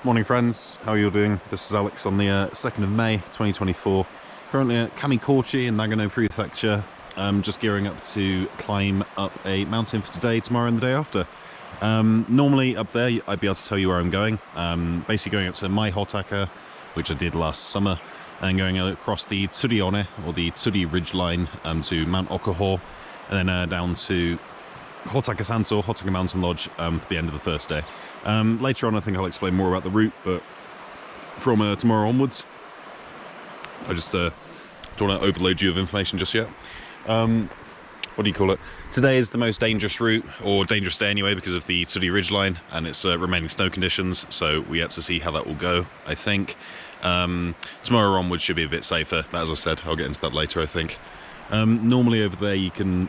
Morning friends, how are you all doing? This is Alex on the 2nd of May 2024. Currently at Kamikochi in Nagano Prefecture. Just gearing up to climb up a mountain for today, tomorrow and the day after. Normally up there I'd be able to tell you where I'm going. Basically going up to Mai Hotaka, which I did last summer, and going across the Tsurione, or the Tsuri Ridgeline, to Mount Okuho, and then down to Hotaka Sanso, Hotaka Mountain Lodge, for the end of the first day. Later on I think I'll explain more about the route, but from tomorrow onwards, I just don't want to overload you with information just yet. What do you call it? Today is the most dangerous route, or dangerous day anyway, because of the Tsuri Ridgeline and its remaining snow conditions, so we have to see how that will go, I think. Tomorrow onwards should be a bit safer, but as I said, I'll get into that later, I think. Normally over there you can...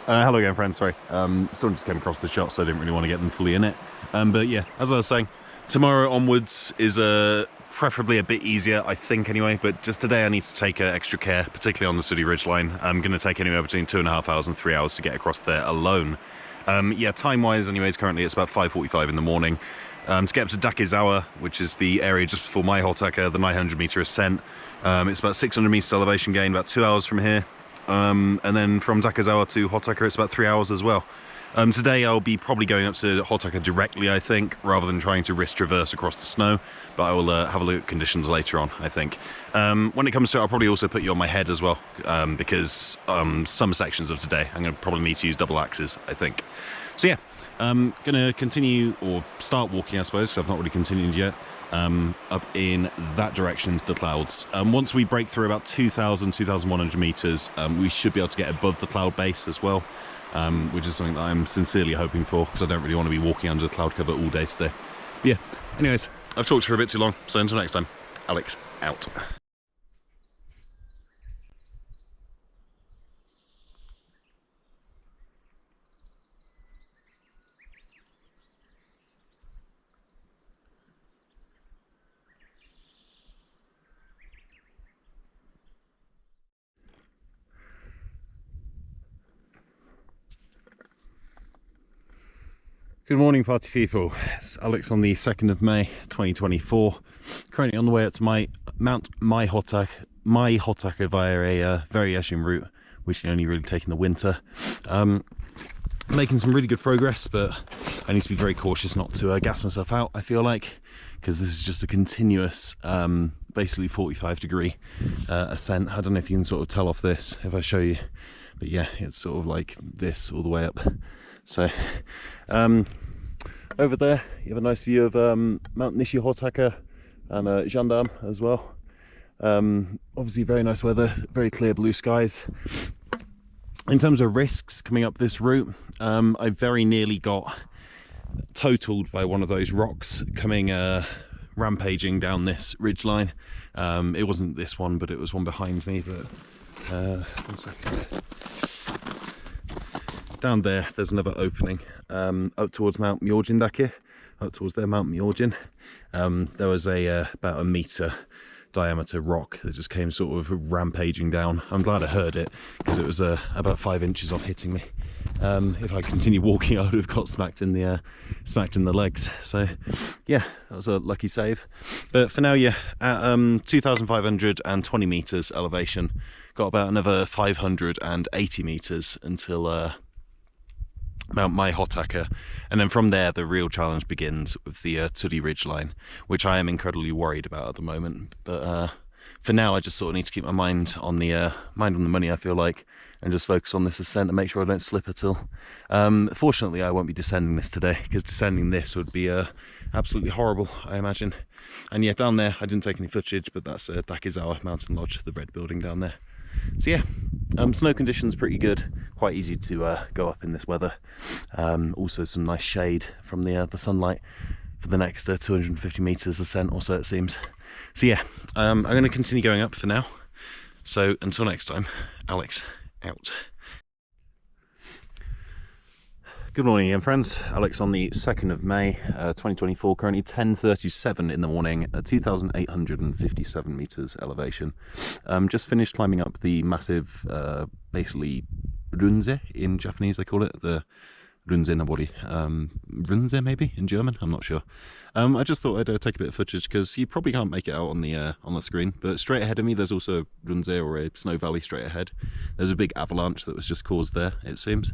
hello again friends, sorry. Someone just came across the shot, so I didn't really want to get them fully in it. But yeah, as I was saying, tomorrow onwards is preferably a bit easier, I think anyway, but just today I need to take extra care, particularly on the Tsuri Ridgeline. I'm going to take anywhere between 2.5 hours and 3 hours to get across there alone. Yeah, time-wise anyways, currently it's about 5:45 in the morning. To get up to Dakezawa, which is the area just before Mai Hotaka, the 900 meter ascent, it's about 600 meters elevation gain, about 2 hours from here. And then from Dakezawa to Hotaka it's about 3 hours as well. Today I'll be probably going up to Hotaka directly, I think, rather than trying to risk traverse across the snow, but I will have a look at conditions later on, I think. When it comes to it, I'll probably also put you on my head as well, because some sections of today I'm going to probably need to use double axes, I think. So yeah, I'm going to continue, or start walking I suppose, so I've not really continued yet, up in that direction to the clouds. Once we break through about 2,100 meters, we should be able to get above the cloud base as well, which is something that I'm sincerely hoping for, because I don't really want to be walking under the cloud cover all day today. But yeah, anyways, I've talked for a bit too long, so until next time, Alex out. Good morning party people, it's Alex on the 2nd of May 2024, currently on the way up to Mount Mai Hotaka via a variation route, which you only really take in the winter. Making some really good progress, but I need to be very cautious not to gas myself out, I feel like, because this is just a continuous, basically 45-degree ascent. I don't know if you can sort of tell off this if I show you, but yeah, it's sort of like this all the way up. So over there you have a nice view of Mount Nishi Hotaka and Gendarme as well. Obviously very nice weather, very clear blue skies. In terms of risks coming up this route, I very nearly got totaled by one of those rocks coming rampaging down this ridge line. It wasn't this one, but it was one behind me. But one second. Down there's another opening up towards Mount Myorjin, up towards there, Mount Myorjin. There was about a meter diameter rock that just came sort of rampaging down. I'm glad I heard it, because it was about 5 inches off hitting me. If I continued walking, I would have got smacked in the legs. So yeah, that was a lucky save. But for now, yeah, at 2,520 meters elevation, got about another 580 meters until Mount Mai Hotaka, and then from there the real challenge begins with the Tsuri Ridgeline, which I am incredibly worried about at the moment. But for now I just sort of need to keep my mind on the money, I feel like, and just focus on this ascent and make sure I don't slip at all. Fortunately I won't be descending this today, because descending this would be absolutely horrible, I imagine. And yeah, down there I didn't take any footage, but that's Dakezawa Mountain Lodge, the red building down there. So yeah, snow conditions pretty good, quite easy to go up in this weather. Also some nice shade from the sunlight for the next 250 meters ascent or so, it seems. So yeah, I'm going to continue going up for now. So until next time, Alex out. Good morning again friends, Alex on the 2nd of May 2024, currently 10:37 in the morning at 2,857 meters elevation. Just finished climbing up the massive, basically Runze in Japanese they call it, the Runze Runze maybe in German, I'm not sure. I just thought I'd take a bit of footage because you probably can't make it out on the screen, but straight ahead of me there's also Runze, or a snow valley straight ahead. There's a big avalanche that was just caused there, it seems.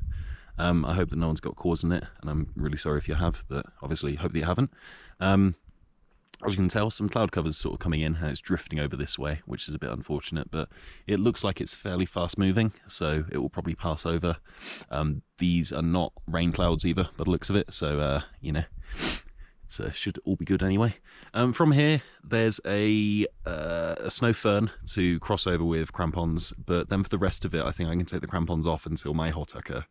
I hope that no one's got cause in it, and I'm really sorry if you have, but obviously hope that you haven't. As you can tell, some cloud cover's sort of coming in and it's drifting over this way, which is a bit unfortunate, but it looks like it's fairly fast moving, so it will probably pass over. These are not rain clouds either, by the looks of it, so, you know, it should all be good anyway. From here, there's a snow fern to cross over with crampons, but then for the rest of it, I think I can take the crampons off until my Hotaka,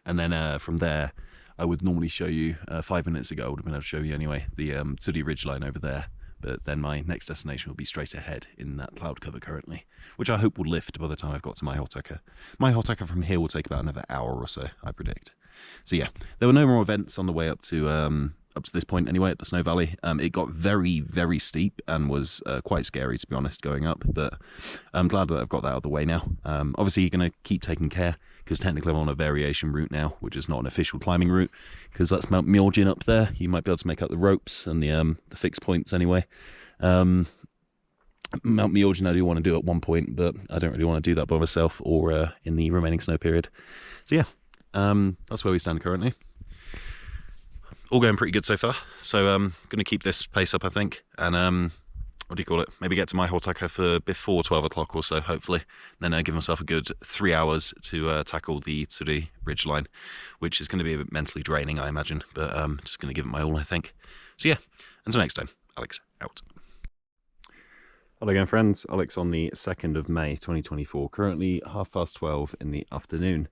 and then from there, I would normally show you, 5 minutes ago I would have been able to show you anyway, the Tsuji ridgeline over there, but then my next destination will be straight ahead in that cloud cover currently, which I hope will lift by the time I've got to my Hotaka. My Hotaka from here will take about another hour or so, I predict. So yeah, there were no more events on the way up to this point anyway, at the Snow Valley. It got very, very steep and was quite scary, to be honest, going up, but I'm glad that I've got that out of the way now. Obviously you're going to keep taking care, because technically I'm on a variation route now, which is not an official climbing route, because that's Mount Myoljin up there. You might be able to make out the ropes and the fixed points anyway. Mount Myoljin I do want to do at one point, but I don't really want to do that by myself or in the remaining snow period. So yeah, that's where we stand currently. All going pretty good so far, so I'm going to keep this pace up, I think, and what do you call it, maybe get to my Hotaka for before 12 o'clock or so, hopefully, and then give myself a good 3 hours to tackle the Tsuji ridgeline, which is going to be a bit mentally draining, I imagine, but just going to give it my all, I think. So yeah, until next time, Alex out. Hello again, friends. Alex on the 2nd of May 2024, currently 12:30 in the afternoon.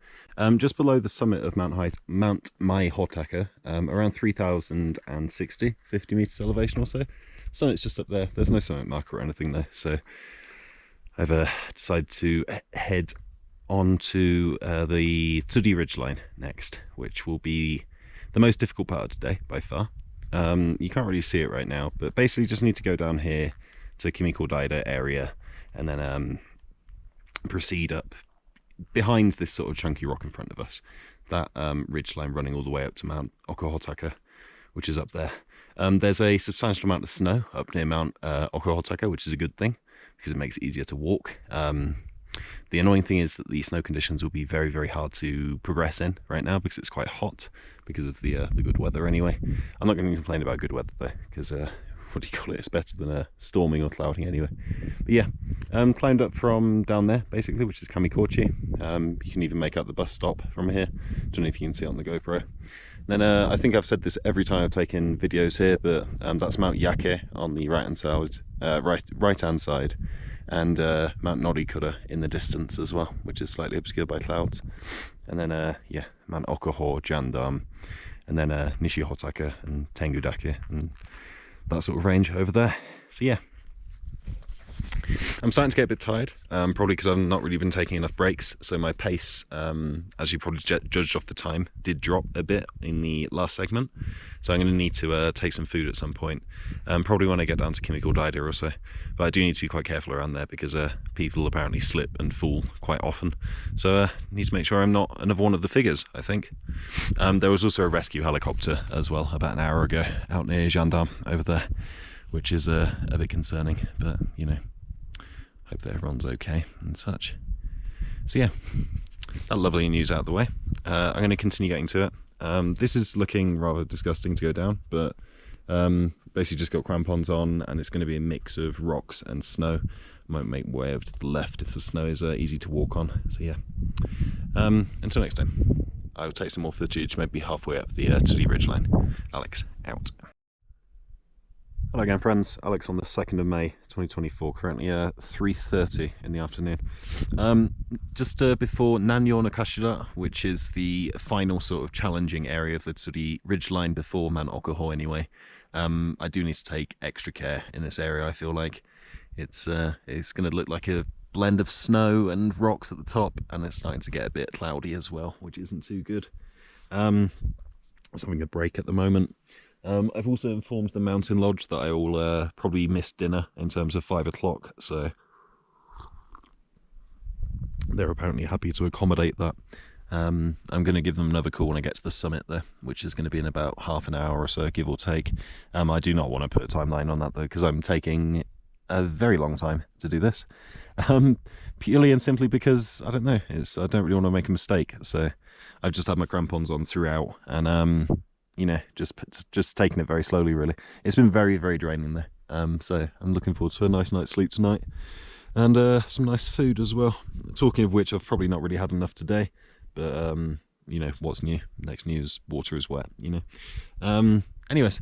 Just below the summit of Mount Mai Hotaka, around 3,060, 50 meters elevation or so. Summit's just up there. There's no summit marker or anything there, so I've decided to head on to the Tsuji ridgeline next, which will be the most difficult part of today by far. You can't really see it right now, but basically just need to go down here to Kimiko Daida area and then proceed up behind this sort of chunky rock in front of us, that ridgeline running all the way up to Mount Okuhotaka, which is up there. There's a substantial amount of snow up near Mount Okuhotaka, which is a good thing because it makes it easier to walk. The annoying thing is that the snow conditions will be very, very hard to progress in right now because it's quite hot because of the good weather anyway. I'm not going to complain about good weather though, because what do you call it, it's better than storming or clouding anyway. But yeah, climbed up from down there basically, which is Kamikochi. You can even make out the bus stop from here. Don't know if you can see it on the GoPro. Then I think I've said this every time I've taken videos here, but that's Mount Yake on the right hand side, and Mount Norikura in the distance as well, which is slightly obscured by clouds. And then yeah, Mount Okuho, Jandam, and then Nishi Hotaka and Tengudake and that sort of range over there. So yeah, I'm starting to get a bit tired, probably because I've not really been taking enough breaks, so my pace, as you probably judged off the time, did drop a bit in the last segment, so I'm going to need to take some food at some point, probably when I get down to Kimiko Daida or so, but I do need to be quite careful around there because people apparently slip and fall quite often, so I need to make sure I'm not another one of the figures, I think. There was also a rescue helicopter as well about an hour ago out near Gendarme over there, which is a bit concerning, but you know, hope that everyone's okay and such. So yeah, that lovely news out of the way. I'm going to continue getting to it. This is looking rather disgusting to go down, but basically just got crampons on, and it's going to be a mix of rocks and snow. I might make way over to the left if the snow is easy to walk on. So yeah, until next time, I will take some more footage, maybe halfway up the Tsuji ridgeline. Alex out. Hello again, friends. Alex on the 2nd of May 2024, currently 3:30 in the afternoon. Just before Nanyo no Kashira, which is the final sort of challenging area of the Tsuji ridgeline before Mount Okuho anyway. I do need to take extra care in this area. I feel like it's going to look like a blend of snow and rocks at the top, and it's starting to get a bit cloudy as well, which isn't too good. It's having a break at the moment. I've also informed the Mountain Lodge that I will probably miss dinner in terms of 5 o'clock, so they're apparently happy to accommodate that. I'm going to give them another call when I get to the summit there, which is going to be in about half an hour or so, give or take. I do not want to put a timeline on that though, because I'm taking a very long time to do this. Purely and simply because, I don't know, I don't really want to make a mistake. So I've just had my crampons on throughout, and you know, just taking it very slowly really. It's been very, very draining though. So I'm looking forward to a nice night's sleep tonight, and some nice food as well. Talking of which, I've probably not really had enough today, but you know, what's new? Next news, water is wet, you know. Anyways,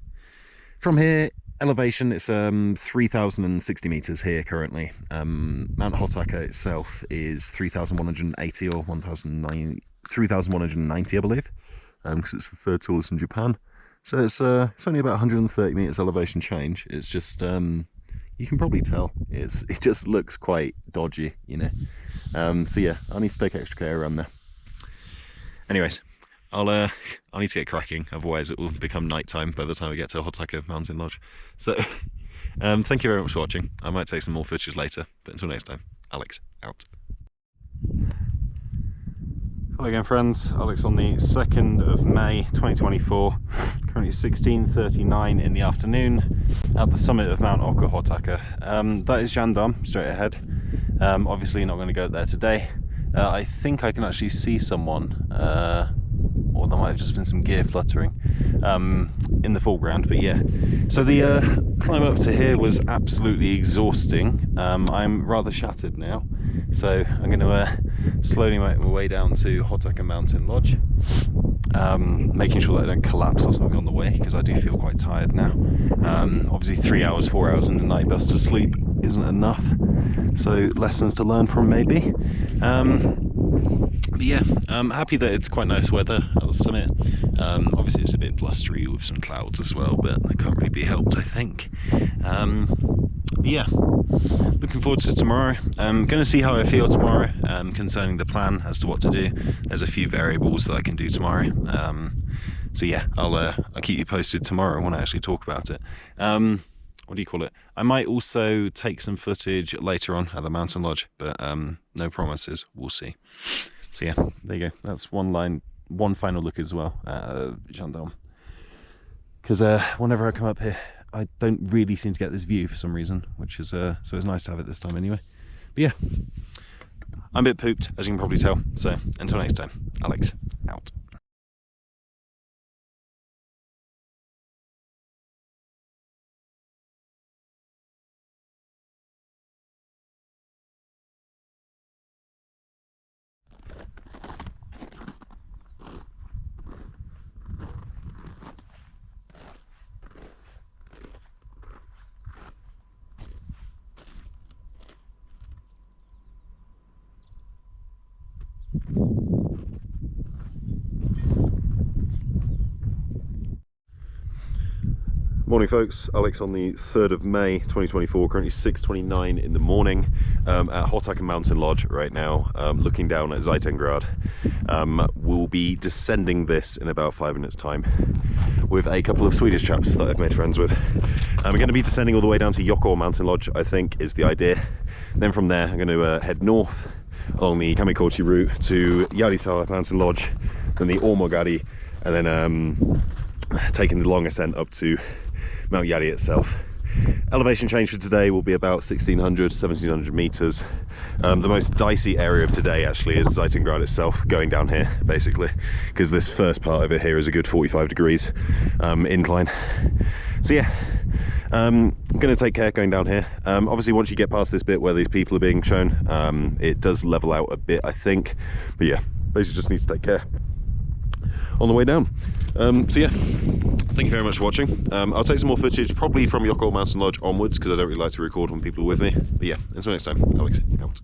from here, elevation, it's 3,060 meters here currently. Mount Hotaka itself is 3,180 or 3,190, I believe, because it's the third tallest in Japan. So it's only about 130 meters elevation change. It's just you can probably tell it just looks quite dodgy, you know. So yeah, I need to take extra care around there. Anyways, I'll need to get cracking, otherwise it will become nighttime by the time we get to Hotaka Mountain Lodge. So thank you very much for watching. I might take some more footage later, but until next time, Alex out. Hello again friends, Alex on the 2nd of May 2024, currently 16:39 in the afternoon at the summit of Mount Oku Hotaka. That is Jandam, straight ahead. Obviously not going to go there today. I think I can actually see someone, or there might have just been some gear fluttering in the foreground, but yeah. So the climb up to here was absolutely exhausting. I'm rather shattered now, so I'm going to slowly make my way down to Hotaka Mountain Lodge, making sure that I don't collapse or something on the way, because I do feel quite tired now. Obviously 3 hours, 4 hours in the night bus to sleep isn't enough, so lessons to learn from maybe. But yeah, I'm happy that it's quite nice weather at the summit. Obviously it's a bit blustery with some clouds as well, but that can't really be helped, I think. But yeah, looking forward to tomorrow. I'm going to see how I feel tomorrow concerning the plan as to what to do. There's a few variables that I can do tomorrow. So yeah, I'll keep you posted tomorrow when I actually talk about it. What do you call it? I might also take some footage later on at the Mountain Lodge, but no promises, we'll see. So yeah, there you go. That's one final look as well at Jandam. Because whenever I come up here, I don't really seem to get this view for some reason, which is so it's nice to have it this time anyway. But yeah, I'm a bit pooped, as you can probably tell. So until next time, Alex out. Morning folks, Alex on the 3rd of May 2024, currently 6:29 in the morning at Hotaka Mountain Lodge right now, looking down at Zaitengrad. We'll be descending this in about 5 minutes time with a couple of Swedish chaps that I've made friends with. We're going to be descending all the way down to Yoko Mountain Lodge, I think is the idea. Then from there I'm going to head north along the Kamikochi route to Yarisawa Mountain Lodge, then the Omogari, and then taking the long ascent up to Mount Yari itself. Elevation change for today will be about 1,600, 1,700 meters. The most dicey area of today actually is Zaitengrad itself, going down here basically, because this first part of it here is a good 45 degrees incline. So yeah, I'm going to take care going down here. Obviously once you get past this bit where these people are being shown, it does level out a bit, I think. But yeah, basically just need to take care on the way down. So yeah, thank you very much for watching. I'll take some more footage probably from Yoko Mountain Lodge onwards, because I don't really like to record when people are with me. But yeah, until next time, Alex out.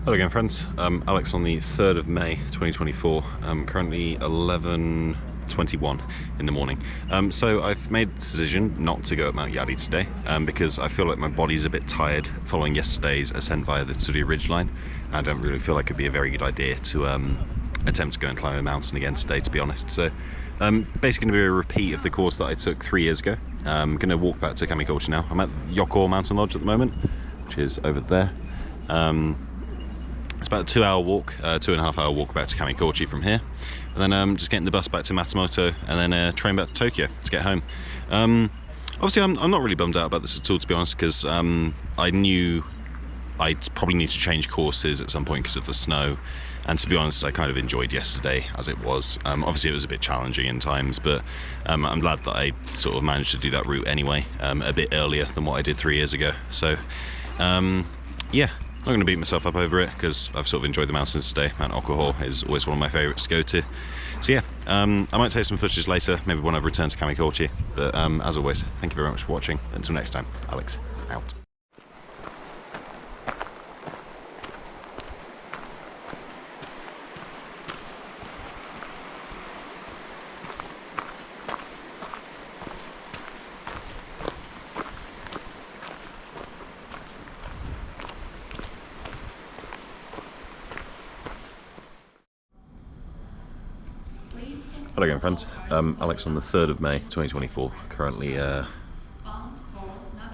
Hello again friends, Alex on the 3rd of May 2024, currently 11:21 in the morning. So I've made the decision not to go at Mount Yari today, because I feel like my body's a bit tired following yesterday's ascent via the Tsuri Ridgeline. I don't really feel like it'd be a very good idea to attempt to go and climb a mountain again today, to be honest. So basically going to be a repeat of the course that I took 3 years ago. I'm going to walk back to Kamikochi now. I'm at Yoko Mountain Lodge at the moment, which is over there. It's about a 2-hour walk, 2.5-hour walk back to Kamikochi from here, and then just getting the bus back to Matsumoto, and then train back to Tokyo to get home. Obviously, I'm not really bummed out about this at all, to be honest, because I knew I'd probably need to change courses at some point because of the snow, and to be honest, I kind of enjoyed yesterday as it was. Obviously, it was a bit challenging in times, but I'm glad that I sort of managed to do that route anyway, a bit earlier than what I did 3 years ago. So, yeah. I'm not going to beat myself up over it because I've sort of enjoyed the mountains today. Mount Okuho is always one of my favourites to go to. So yeah, I might take some footage later, maybe when I've returned to Kamikochi. But as always, thank you very much for watching. Until next time, Alex, out. Hello again, friends. Alex on the 3rd of May 2024, currently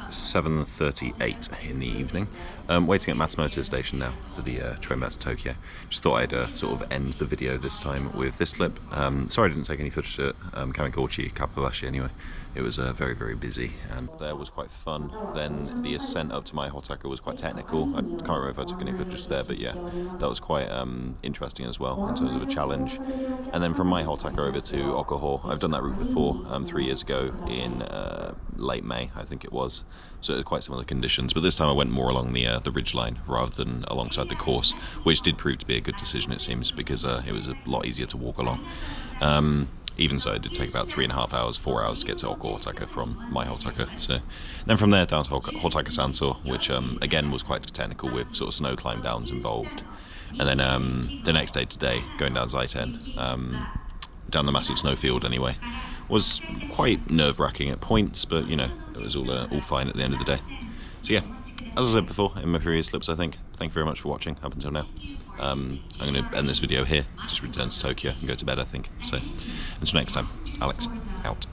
7:38 in the evening. Waiting at Matsumoto station now for the train back to Tokyo. Just thought I'd sort of end the video this time with this clip. Sorry I didn't take any footage at Kamikochi, Kappabashi anyway. It was very, very busy, and there was quite fun. Then the ascent up to my Hotaka was quite technical. I can't remember if I took any footage there, but yeah, that was quite interesting as well in terms of a challenge. And then from my Hotaka over to Okuho, I've done that route before, 3 years ago in late May, I think it was. So quite similar conditions, but this time I went more along the ridge line rather than alongside the course, which did prove to be a good decision, it seems, because it was a lot easier to walk along. Even so, it did take about 3.5 hours, 4 hours to get to Oko Hotaka from my Hotaka. So then from there down to Hotaka Sanso, which again was quite technical with sort of snow climb downs involved. And then the next day today, going down Zaiten, down the massive snowfield anyway, was quite nerve-wracking at points, but you know, it was all fine at the end of the day. So yeah, as I said before in my previous clips, I think, thank you very much for watching up until now. I'm going to end this video here, just return to Tokyo and go to bed, I think. So until next time, Alex, out.